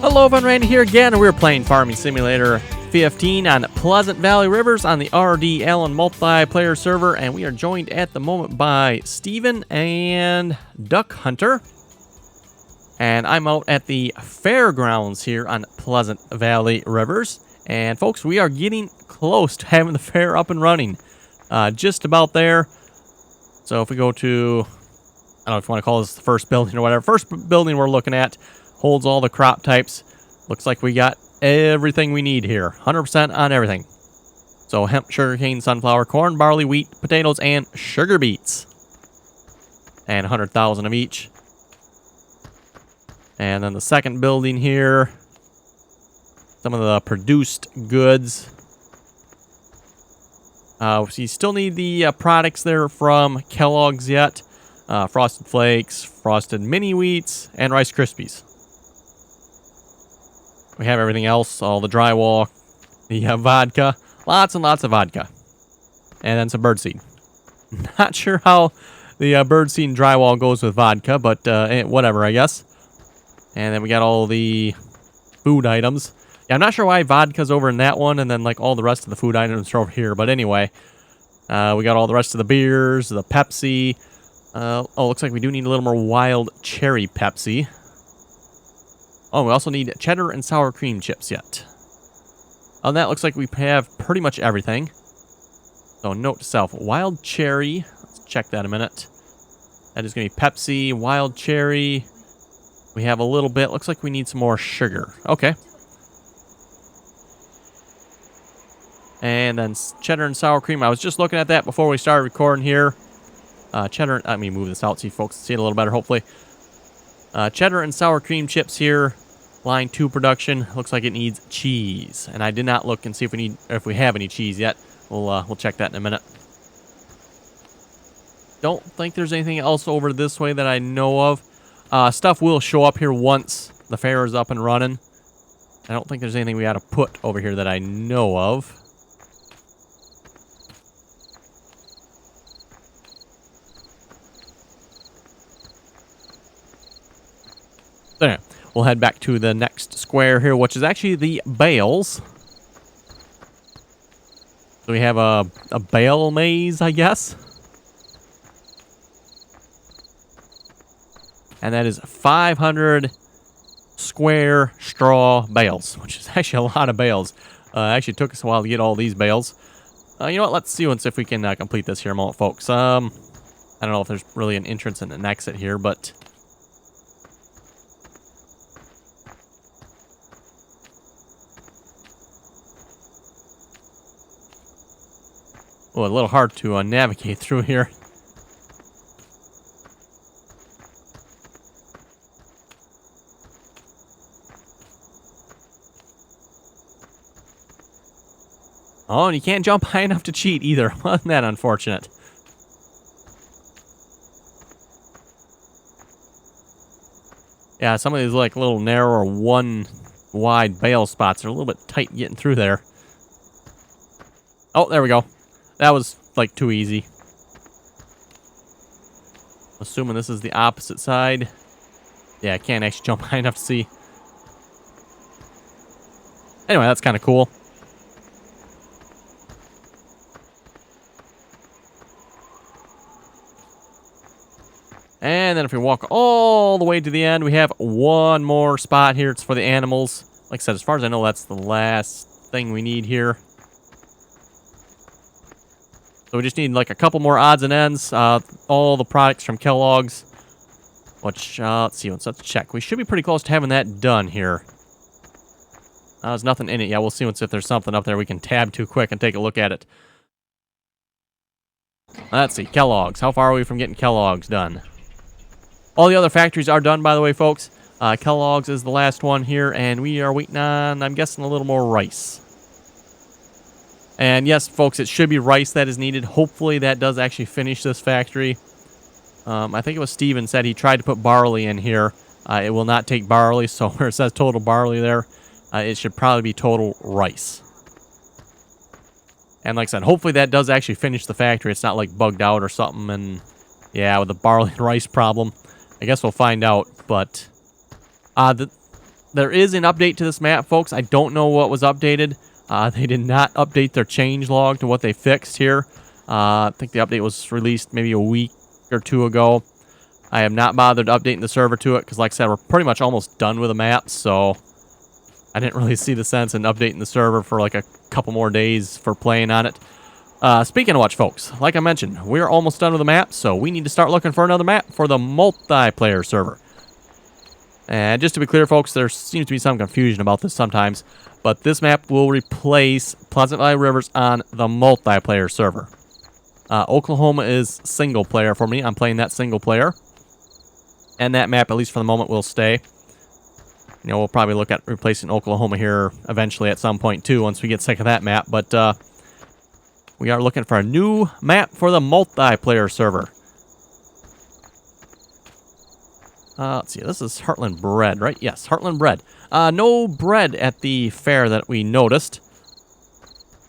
Hello everyone, Randy here again, and we're playing Farming Simulator 15 on Pleasant Valley Rivers on the RDAllen multiplayer server, and we are joined at the moment by Steven and Duck Hunter. And I'm out at the fairgrounds here on Pleasant Valley Rivers. And folks, we are getting close to having the fair up and running. Just about there. So if we go to, I don't know if you want to call this the first building or whatever. First building we're looking at holds all the crop types. Looks like we got everything we need here. 100% on everything. So hemp, sugarcane, sunflower, corn, barley, wheat, potatoes, and sugar beets. And 100,000 of each. And then the second building here. Some of the produced goods. So you still need the products there from Kelloggs yet. Frosted Flakes, Frosted Mini Wheats, and Rice Krispies. We have everything else, all the drywall, the vodka, lots and lots of vodka. And then some birdseed. Not sure how the birdseed and drywall goes with vodka, but whatever, I guess. And then we got all the food items. Yeah, I'm not sure why vodka's over in that one, and then like all the rest of the food items are over here. But anyway, we got all the rest of the beers, the Pepsi. Looks like we do need a little more wild cherry Pepsi. Oh, we also need cheddar and sour cream chips yet. On that, looks like we have pretty much everything. So note to self, wild cherry. Let's check that a minute. That is going to be Pepsi, wild cherry. We have a little bit. Looks like we need some more sugar. Okay. And then cheddar and sour cream. I was just looking at that before we started recording here. Cheddar, let me move this out so you folks can see it a little better, hopefully. Cheddar and sour cream chips here. Line 2 production. Looks like it needs cheese. And I did not look and see if we have any cheese yet. We'll check that in a minute. Don't think there's anything else over this way that I know of. Stuff will show up here once the fair is up and running. I don't think there's anything we got to put over here that I know of. So anyway, we'll head back to the next square here, which is actually the bales. So we have a bale maze, I guess. And that is 500 square straw bales, which is actually a lot of bales. Actually took us a while to get all these bales. You know what? Let's see if we can complete this here a moment, folks. I don't know if there's really an entrance and an exit here, but... Oh, a little hard to navigate through here. Oh, and you can't jump high enough to cheat either. Wasn't that unfortunate? Yeah, some of these like little narrower one wide bale spots are a little bit tight getting through there. Oh, there we go. That was, like, too easy. Assuming this is the opposite side. Yeah, I can't actually jump high enough to see. Anyway, that's kind of cool. And then if we walk all the way to the end, we have one more spot here. It's for the animals. Like I said, as far as I know, that's the last thing we need here. So we just need like a couple more odds and ends. All the products from Kellogg's. Which, let's see, let's check. We should be pretty close to having that done here. There's nothing in it yet. We'll see if there's something up there we can tab to quick and take a look at it. Let's see, Kellogg's. How far are we from getting Kellogg's done? All the other factories are done, by the way, folks. Kellogg's is the last one here, and we are waiting on, I'm guessing, a little more rice. And yes, folks, it should be rice that is needed. Hopefully that does actually finish this factory. I think it was Steven said he tried to put barley in here. It will not take barley, so where it says total barley there, it should probably be total rice. And like I said, hopefully that does actually finish the factory. It's not like bugged out or something. And yeah, with the barley and rice problem, I guess we'll find out. But there is an update to this map, folks. I don't know what was updated. They did not update their change log to what they fixed here. I think the update was released maybe a week or two ago. I have not bothered updating the server to it because, like I said, we're pretty much almost done with the map, so I didn't really see the sense in updating the server for like a couple more days for playing on it. Speaking of which, folks, like I mentioned, we're almost done with the map, so we need to start looking for another map for the multiplayer server. And just to be clear, folks, there seems to be some confusion about this sometimes, but this map will replace Pleasant Valley Rivers on the multiplayer server. Oklahoma is single player for me. I'm playing that single player. And that map, at least for the moment, will stay. You know, we'll probably look at replacing Oklahoma here eventually at some point, too, once we get sick of that map. But we are looking for a new map for the multiplayer server. Let's see. This is Heartland Bread, right? Yes, Heartland Bread. No bread at the fair that we noticed.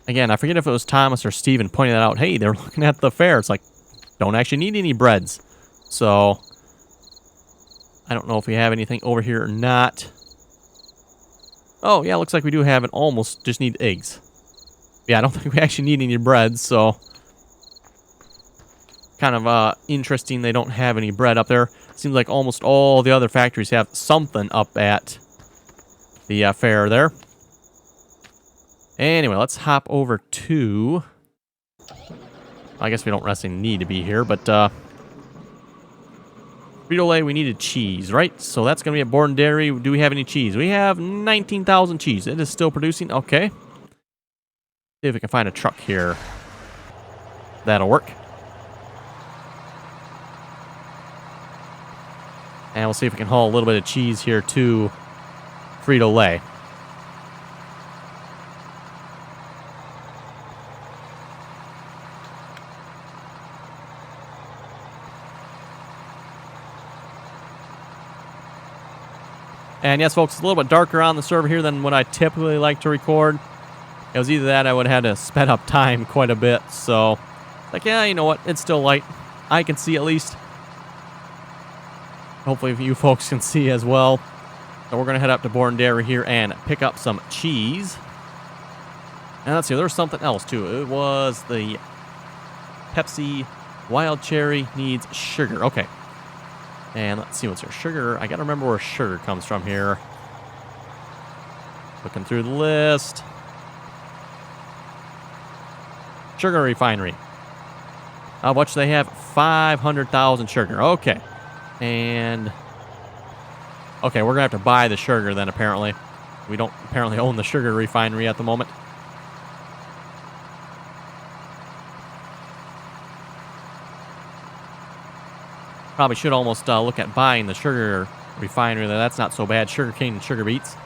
Again, I forget if it was Thomas or Steven pointing that out. Hey, they're looking at the fair. It's like, don't actually need any breads. So I don't know if we have anything over here or not. Oh, yeah, looks like we do have it. Almost just need eggs. Yeah, I don't think we actually need any bread, so kind of interesting they don't have any bread up there. Seems like almost all the other factories have something up at the fair there. Anyway, let's hop over to... I guess we don't necessarily need to be here, but Frito-Lay, we needed cheese, right? So that's going to be at Borden Dairy. Do we have any cheese? We have 19,000 cheese. It is still producing. Okay. See if we can find a truck here. That'll work. And we'll see if we can haul a little bit of cheese here to Frito-Lay. And yes, folks, it's a little bit darker on the server here than what I typically like to record. It was either that I would have had to sped up time quite a bit. So, like, yeah, you know what? It's still light. I can see at least. Hopefully you folks can see as well. So we're going to head up to Borden Dairy here and pick up some cheese. And let's see, there's something else too. It was the Pepsi Wild Cherry needs sugar. Okay. And let's see what's here. Sugar. I got to remember where sugar comes from here. Looking through the list. Sugar refinery. How much they have? 500,000 sugar. Okay. And... okay, we're going to have to buy the sugar then, apparently. We don't apparently own the sugar refinery at the moment. Probably should almost look at buying the sugar refinery. That's not so bad. Sugar cane and sugar beets.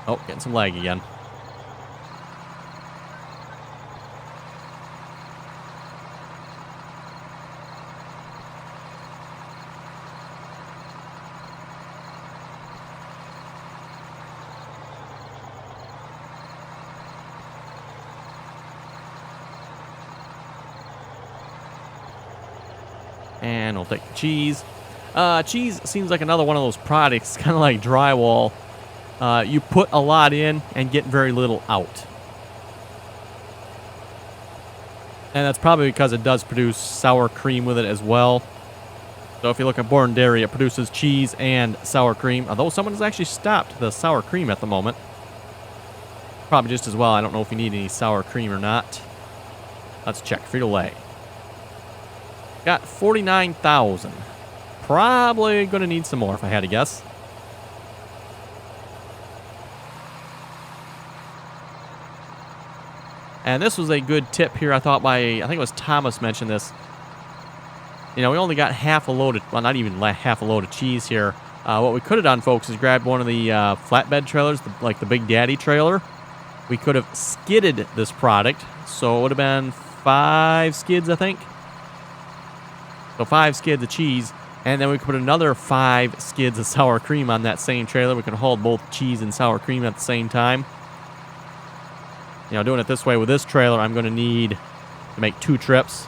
Oh, getting some lag again. And we'll take the cheese. Cheese seems like another one of those products, kind of like drywall. You put a lot in and get very little out. And that's probably because it does produce sour cream with it as well. So if you look at Borden Dairy, it produces cheese and sour cream. Although someone has actually stopped the sour cream at the moment. Probably just as well. I don't know if you need any sour cream or not. Let's check. Frito-Lay. Got 49,000. Probably going to need some more if I had to guess. And this was a good tip here, I thought, by, I think it was Thomas mentioned this. You know, we only got half a load of, well, not even half a load of cheese here. What we could have done, folks, is grabbed one of the flatbed trailers, like the Big Daddy trailer. We could have skidded this product. So it would have been 5 skids, I think. So 5 skids of cheese, and then we could put another 5 skids of sour cream on that same trailer. We could hold both cheese and sour cream at the same time. You know, doing it this way with this trailer, I'm going to need to make 2 trips.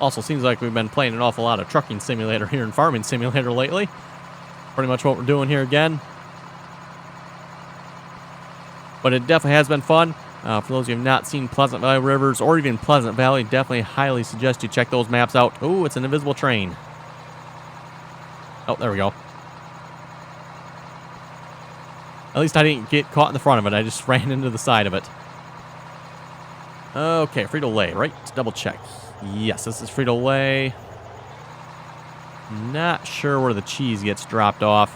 Also, seems like we've been playing an awful lot of Trucking Simulator here and Farming Simulator lately. Pretty much what we're doing here again. But it definitely has been fun. For those of you who have not seen Pleasant Valley Rivers or even Pleasant Valley, definitely highly suggest you check those maps out. Oh, it's an invisible train. Oh, there we go. At least I didn't get caught in the front of it. I just ran into the side of it. Okay, Frito-Lay, right? Double check. Yes, this is Frito-Lay. Not sure where the cheese gets dropped off.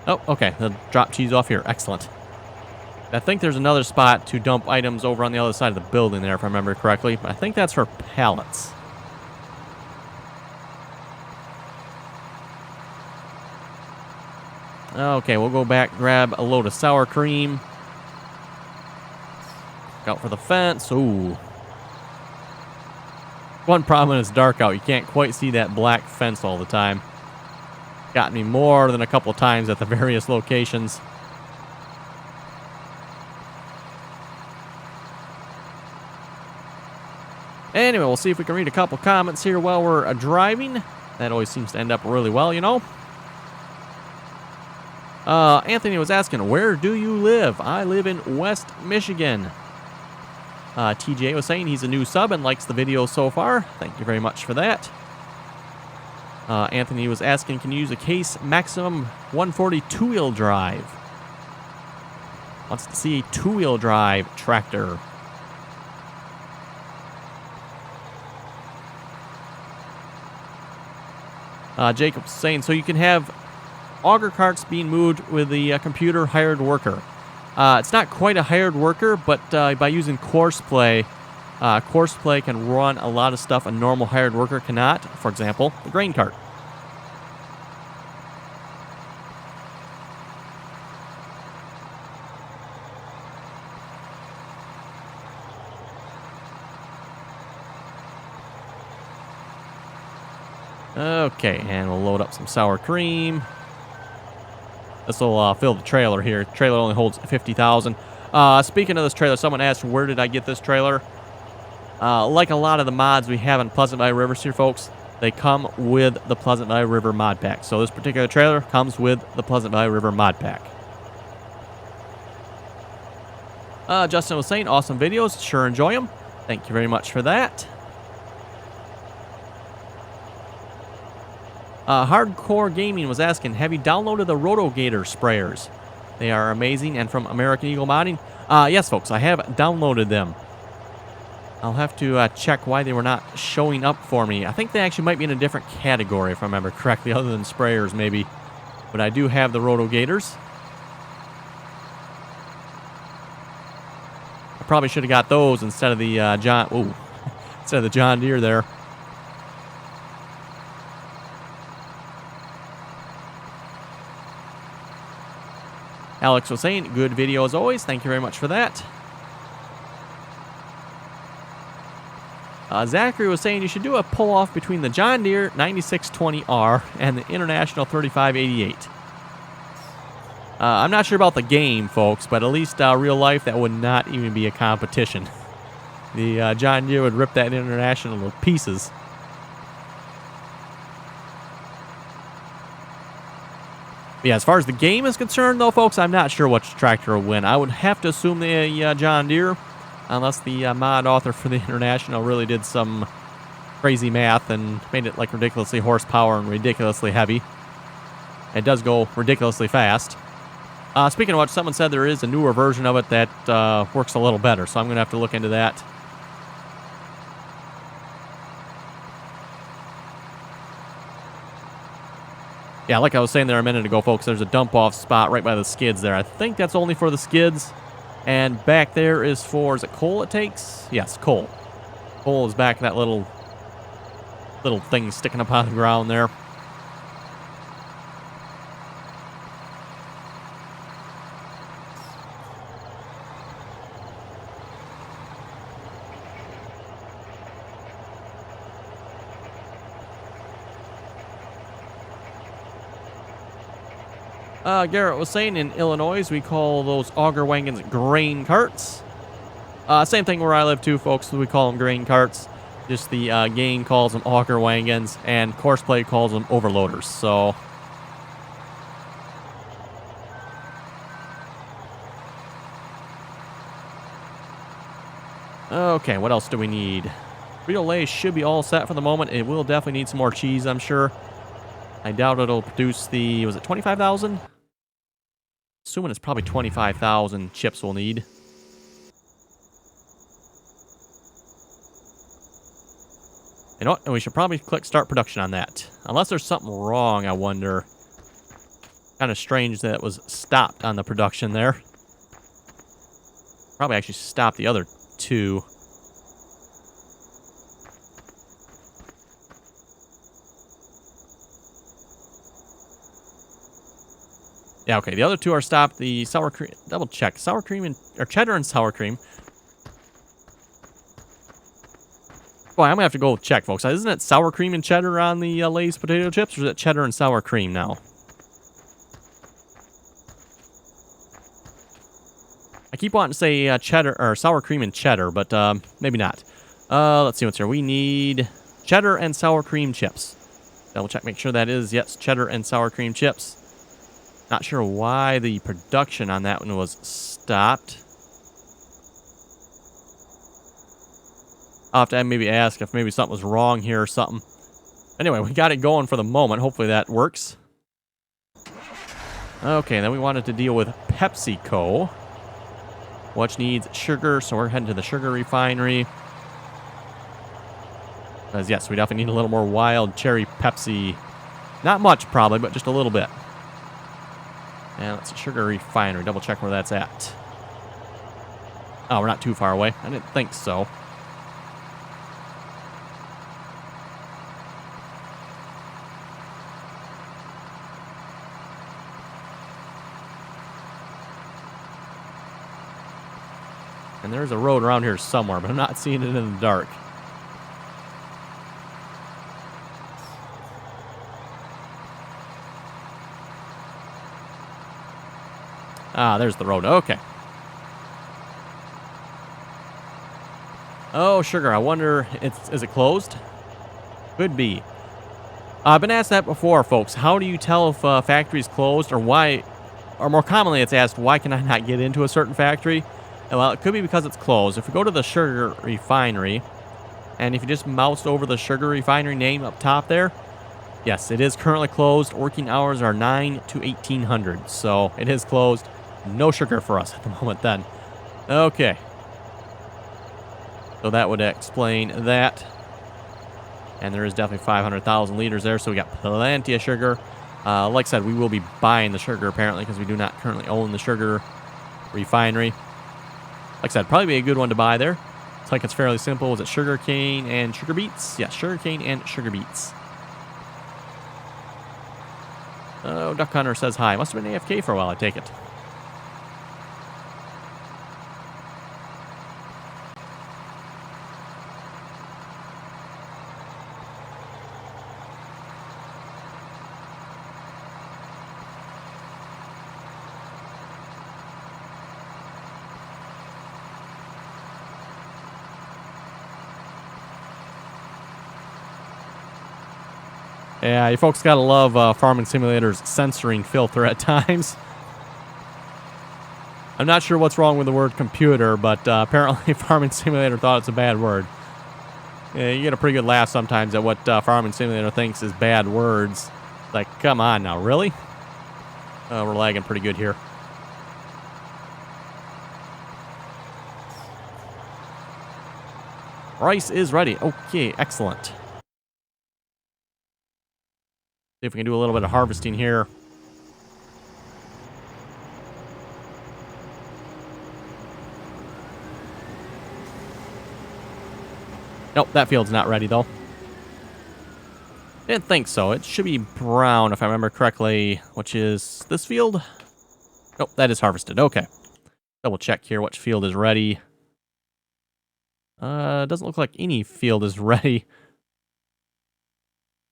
Oh, okay. They'll drop cheese off here. Excellent. I think there's another spot to dump items over on the other side of the building there, if I remember correctly. But I think that's for pallets. Okay, we'll go back, grab a load of sour cream. Look out for the fence. Ooh. One problem when it's dark out, you can't quite see that black fence all the time. Got me more than a couple of times at the various locations. Anyway, we'll see if we can read a couple comments here while we're driving. That always seems to end up really well, you know. Anthony was asking, where do you live? I live in West Michigan. TJ was saying he's a new sub and likes the video so far. Thank you very much for that. Anthony was asking, can you use a Case Maximum 140 two-wheel drive? Wants to see a two-wheel drive tractor. Jacob's saying, so you can have auger carts being moved with the computer hired worker. It's not quite a hired worker, but by using Courseplay, Courseplay can run a lot of stuff a normal hired worker cannot. For example, the grain cart. Okay, and we'll load up some sour cream. This will fill the trailer here. The trailer only holds 50,000. Speaking of this trailer, someone asked, where did I get this trailer? Like a lot of the mods we have in Pleasant Valley Rivers here, folks, they come with the Pleasant Valley River mod pack. So this particular trailer comes with the Pleasant Valley River mod pack. Justin was saying, awesome videos. Sure enjoy them. Thank you very much for that. Hardcore Gaming was asking, have you downloaded the RotoGator sprayers? They are amazing and from American Eagle Modding. Yes, folks, I have downloaded them. I'll have to check why they were not showing up for me. I think they actually might be in a different category, if I remember correctly, other than sprayers maybe. But I do have the RotoGators. I probably should have got those instead of the instead of the John Deere there. Alex was saying, good video as always. Thank you very much for that. Zachary was saying you should do a pull-off between the John Deere 9620R and the International 3588. I'm not sure about the game, folks, but at least real life, that would not even be a competition. The John Deere would rip that International to pieces. Yeah, as far as the game is concerned, though, folks, I'm not sure which tractor will win. I would have to assume the John Deere, unless the mod author for the International really did some crazy math and made it like ridiculously horsepower and ridiculously heavy. It does go ridiculously fast. Speaking of which, someone said there is a newer version of it that works a little better, so I'm going to have to look into that. Yeah, like I was saying there a minute ago, folks, there's a dump-off spot right by the skids there. I think that's only for the skids. And back there is for, is it coal it takes? Yes, coal. Coal is back in that little thing sticking up out of the ground there. Garrett was saying in Illinois, we call those auger wagons grain carts. Same thing where I live too, folks. We call them grain carts. Just the game calls them auger wagons, and Courseplay calls them overloaders. So, okay, what else do we need? Frito-Lay should be all set for the moment. It will definitely need some more cheese, I'm sure. I doubt it'll produce the, was it 25,000? Assuming it's probably 25,000 chips we'll need. You know what? And we should probably click start production on that. Unless there's something wrong, I wonder. Kind of strange that it was stopped on the production there. Probably actually stopped the other two. Yeah, okay. The other two are stopped. The sour cream, double check. Sour cream and, or cheddar and sour cream. Boy, I'm going to have to go check, folks. Isn't it sour cream and cheddar on the Lay's potato chips? Or is it cheddar and sour cream now? I keep wanting to say cheddar, or sour cream and cheddar, but maybe not. Let's see what's here. We need cheddar and sour cream chips. Double check, make sure that is, yes, cheddar and sour cream chips. Not sure why the production on that one was stopped. I'll have to maybe ask if maybe something was wrong here or something. Anyway, we got it going for the moment. Hopefully that works. Okay, then we wanted to deal with PepsiCo, which needs sugar, so we're heading to the sugar refinery. Because, yes, we definitely need a little more wild cherry Pepsi. Not much, probably, but just a little bit. And it's a sugar refinery. Double check where that's at. Oh, we're not too far away. I didn't think so. And there's a road around here somewhere, but I'm not seeing it in the dark. Ah, there's the road. Okay. Oh, sugar. I wonder, is it closed? Could be. I've been asked that before, folks. How do you tell if a factory is closed, or why, or more commonly it's asked, why can I not get into a certain factory? And well, it could be because it's closed. If we go to the sugar refinery, and if you just mouse over the sugar refinery name up top there, yes, it is currently closed. Working hours are 9 to 1800, so it is closed. No sugar for us at the moment then. Okay. So that would explain that. And there is definitely 500,000 liters there, so we got plenty of sugar. Like I said, we will be buying the sugar apparently because we do not currently own the sugar refinery. Like I said, probably be a good one to buy there. It's like it's fairly simple. Is it sugar cane and sugar beets? Yeah, sugar cane and sugar beets. Oh, Duck Hunter says hi. Must have been AFK for a while, I take it. Yeah, you folks gotta love Farming Simulator's censoring filter at times. I'm not sure what's wrong with the word computer, but apparently Farming Simulator thought it's a bad word. Yeah, you get a pretty good laugh sometimes at what Farming Simulator thinks is bad words. Like, come on now, really? We're lagging pretty good here. Rice is ready. Okay, excellent. See if we can do a little bit of harvesting here. Nope, that field's not ready, though. Didn't think so. It should be brown, if I remember correctly, which is this field. Nope, that is harvested. Okay. Double check here which field is ready. Doesn't look like any field is ready.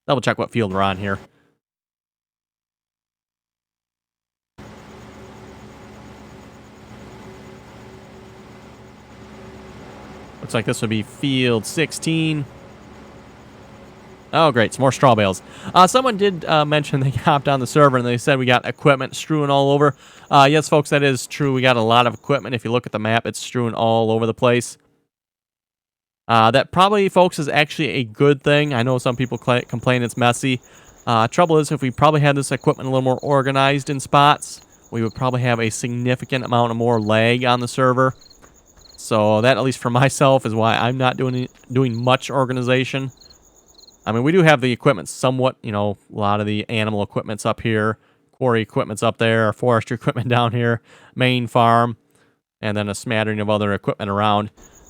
Double check what field we're on here. Looks like this would be field 16. Oh, great. Some more straw bales. Someone did mention they hopped on the server and they said we got equipment strewn all over. Yes, folks, that is true. We got a lot of equipment. If you look at the map, it's strewn all over the place. That probably, folks, is actually a good thing. I know some people complain it's messy. Trouble is, if we probably had this equipment a little more organized in spots, we would probably have a significant amount of more lag on the server. So that, at least for myself, is why I'm not doing much organization. I mean, we do have the equipment somewhat, you know, a lot of the animal equipment's up here, quarry equipment's up there, forestry equipment down here, main farm, and then a smattering of other equipment around.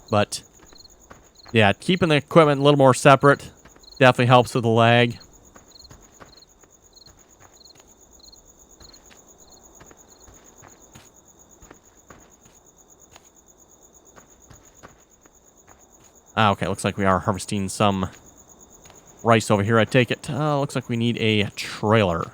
But, yeah, keeping the equipment a little more separate definitely helps with the lag. Okay, looks like we are harvesting some rice over here, I take it. Looks like we need a trailer.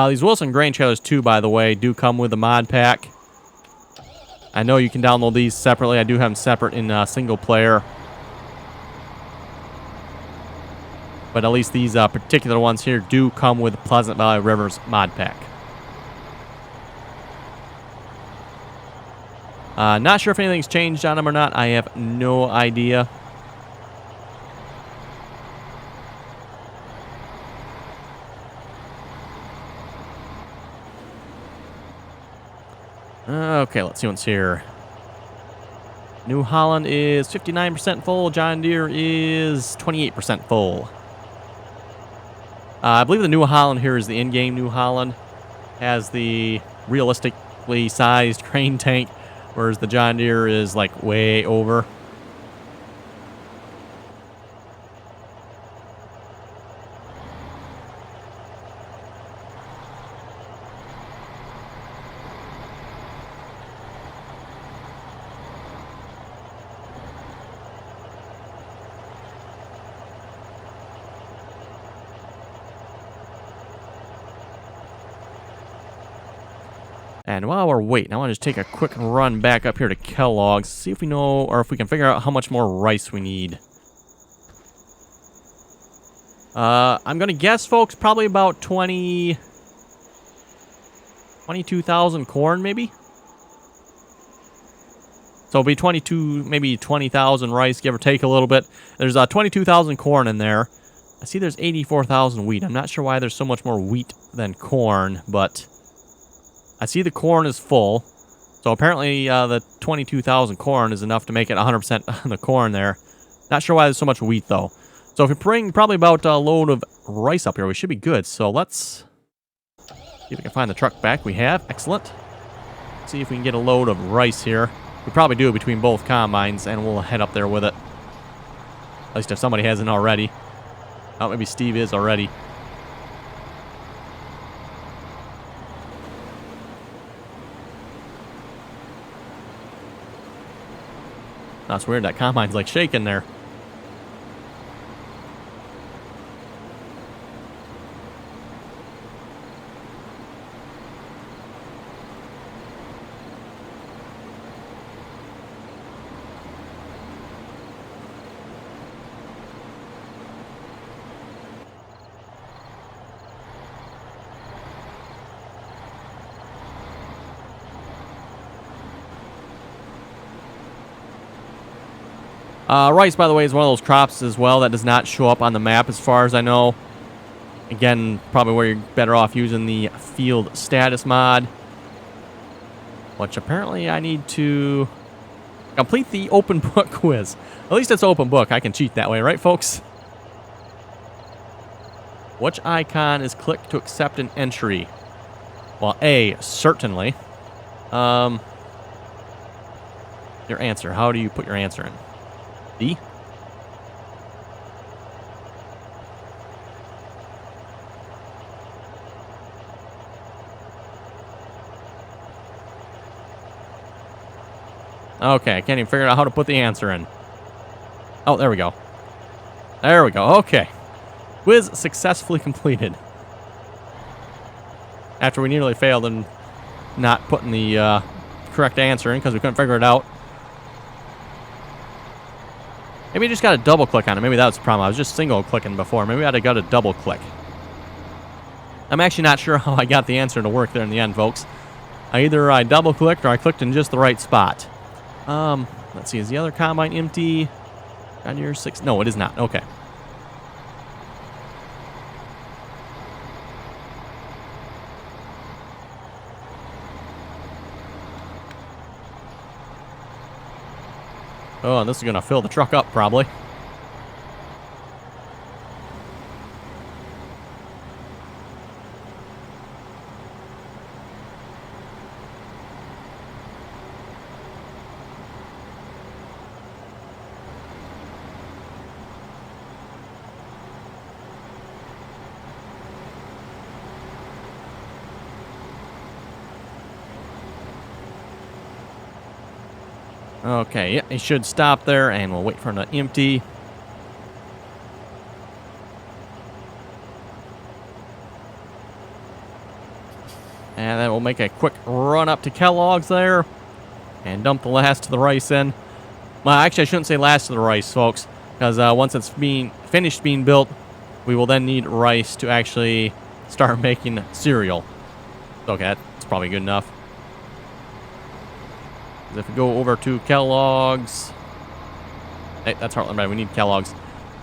These Wilson grain trailers, too, by the way, do come with a mod pack. I know you can download these separately. I do have them separate in single player. But at least these particular ones here do come with Pleasant Valley River's mod pack. Not sure if anything's changed on them or not. I have no idea. Okay, let's see what's here. New Holland is 59% full. John Deere is 28% full. I believe the New Holland here is the in-game New Holland. Has the realistically sized crane tank, whereas the John Deere is like way over. And while we're waiting, I want to just take a quick run back up here to Kelloggs, see if we know, or if we can figure out how much more rice we need. I'm going to guess, folks, probably about 22,000 corn, maybe? So it'll be 22, maybe 20,000 rice, give or take a little bit. There's 22,000 corn in there. I see there's 84,000 wheat. I'm not sure why there's so much more wheat than corn, but I see the corn is full. So apparently the 22,000 corn is enough to make it 100% on the corn there. Not sure why there's so much wheat, though. So if we bring probably about a load of rice up here, we should be good. So let's see if we can find the truck back. We have. Excellent. Let's see if we can get a load of rice here. We probably do between both combines, and we'll head up there with it. At least if somebody hasn't already. Oh, maybe Steve is already. That's weird. That combine's like shaking there. Rice, by the way, is one of those crops as well that does not show up on the map as far as I know. Again, probably where you're better off using the field status mod. Which apparently I need to complete the open book quiz. At least it's open book. I can cheat that way, right, folks? Which icon is clicked to accept an entry? Well, A, certainly. Your answer. How do you put your answer in? B? Okay, I can't even figure out how to put the answer in. Oh, there we go. There we go. Okay. Quiz successfully completed. After we nearly failed and not putting the correct answer in because we couldn't figure it out. Maybe you just got to double click on it. Maybe that was the problem. I was just single clicking before. Maybe I'd have got to double click. I'm actually not sure how I got the answer to work there in the end, folks. Either I double clicked or I clicked in just the right spot. Let's see. Is the other combine empty? On your 6? No, it is not. Okay. Oh, and this is going to fill the truck up, probably. Okay, yeah, it should stop there, and we'll wait for it to empty. And then we'll make a quick run up to Kellogg's there, and dump the last of the rice in. Well, actually, I shouldn't say last of the rice, folks, because once it's finished being built, we will then need rice to actually start making cereal. Okay, that's probably good enough. If we go over to Kellogg's, hey, that's Heartland Bread. We need Kellogg's.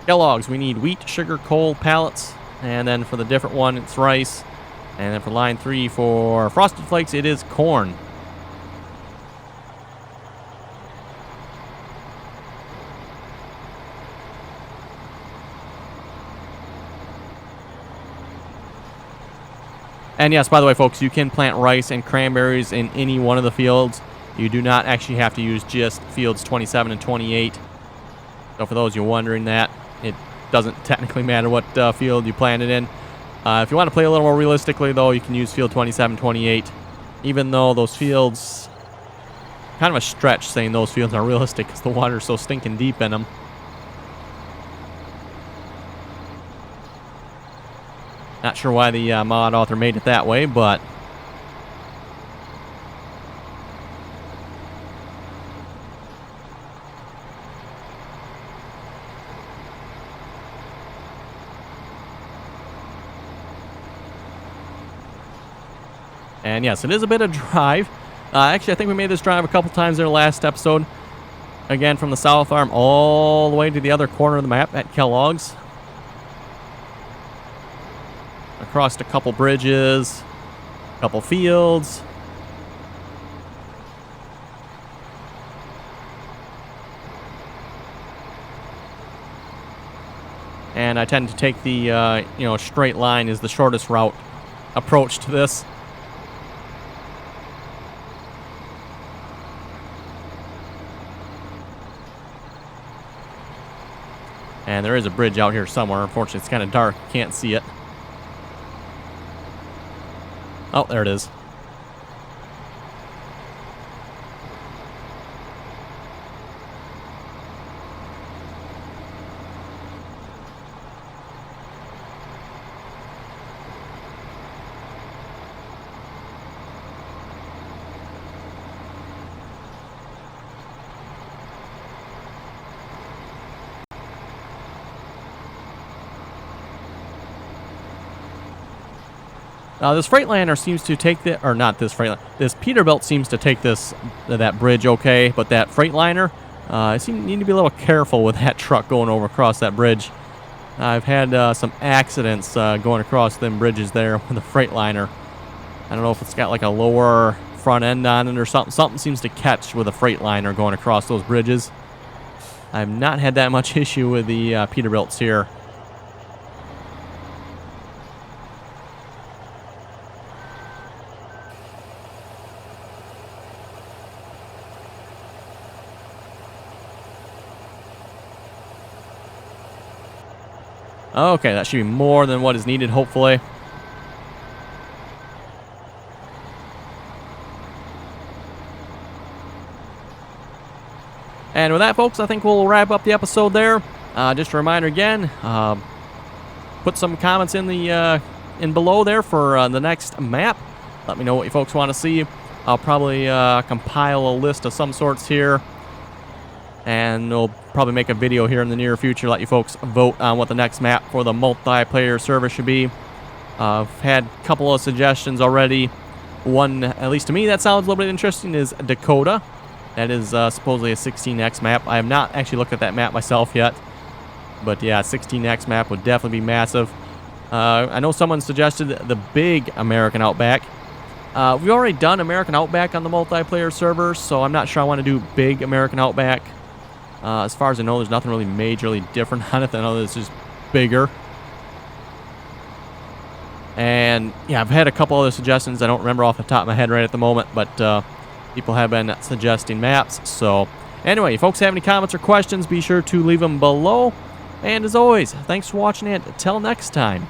Kellogg's, we need wheat, sugar, coal, pallets, and then for the different one, it's rice. And then for line 3 for Frosted Flakes, it is corn. And yes, by the way, folks, you can plant rice and cranberries in any one of the fields. You do not actually have to use just fields 27 and 28. So for those you're wondering that, it doesn't technically matter what field you plant it in. If you want to play a little more realistically, though, you can use field 27, 28. Even though those fields, kind of a stretch saying those fields are realistic because the water's so stinking deep in them. Not sure why the mod author made it that way, but... And yes, it is a bit of drive. Actually, I think we made this drive a couple times in our last episode. Again, from the south arm all the way to the other corner of the map at Kellogg's. Across a couple bridges, a couple fields. And I tend to take the, straight line is the shortest route approach to this. And there is a bridge out here somewhere. Unfortunately, it's kind of dark. Can't see it. Oh, there it is. This Freightliner seems to take the, or not this Freightliner, this Peterbilt seems to take that bridge okay, but that Freightliner, I need to be a little careful with that truck going over across that bridge. I've had some accidents going across them bridges there with the Freightliner. I don't know if it's got like a lower front end on it or something. Something seems to catch with a Freightliner going across those bridges. I've not had that much issue with the Peterbilts here. Okay, that should be more than what is needed, hopefully. And with that, folks, I think we'll wrap up the episode there. Just a reminder again, put some comments in the in below there for the next map. Let me know what you folks want to see. I'll probably compile a list of some sorts here, and we'll probably make a video here in the near future. Let you folks vote on what the next map for the multiplayer server should be. I've had a couple of suggestions already. One, at least to me, that sounds a little bit interesting, is Dakota. That is supposedly a 16x map. I have not actually looked at that map myself yet. But yeah, 16x map would definitely be massive. I know someone suggested the big American Outback. We've already done American Outback on the multiplayer server, so I'm not sure I want to do big American Outback. As far as I know, there's nothing really majorly different on it. I know it's just bigger. And yeah, I've had a couple other suggestions. I don't remember off the top of my head right at the moment, but people have been suggesting maps. So anyway, if folks have any comments or questions, be sure to leave them below. And as always, thanks for watching, and until next time.